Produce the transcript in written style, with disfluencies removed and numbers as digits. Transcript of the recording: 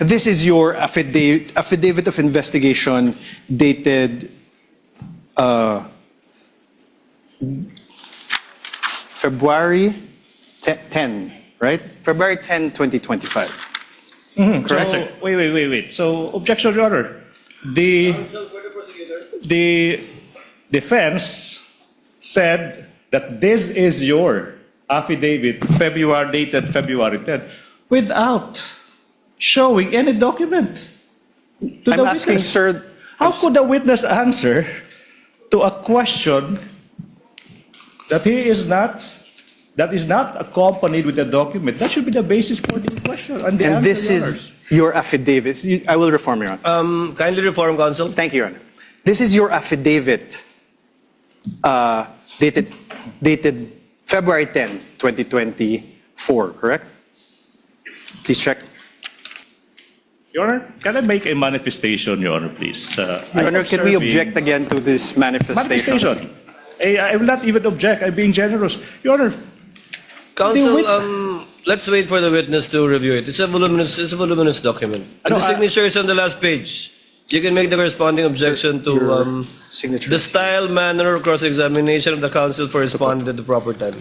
This is your affidavit of investigation dated February 10, right? February 10, 2025. Correct? So, wait. So, objection, Your Honor. The defense said that this is your affidavit, dated February 10, without showing any document to I'm the asking, witness. sir, How could the witness answer to a question that is not accompanied with a document? That should be the basis for the question. And, the and answer, this Your is Honors. your affidavit. I will reform, Your Honor. Kindly reform, counsel. Thank you, Your Honor. This is your affidavit dated February 10, 2024, correct? Please check. Your Honor, can I make a manifestation, Your Honor, please? Your Honor, can we object again to this manifestation? Manifestation. I will not even object. I'm being generous. Your Honor, Counsel, let's wait for the witness to review it. It's a voluminous document. And the signature is on the last page. You can make the corresponding objection to signature. the style, manner, or cross-examination of the counsel for responding at the proper time.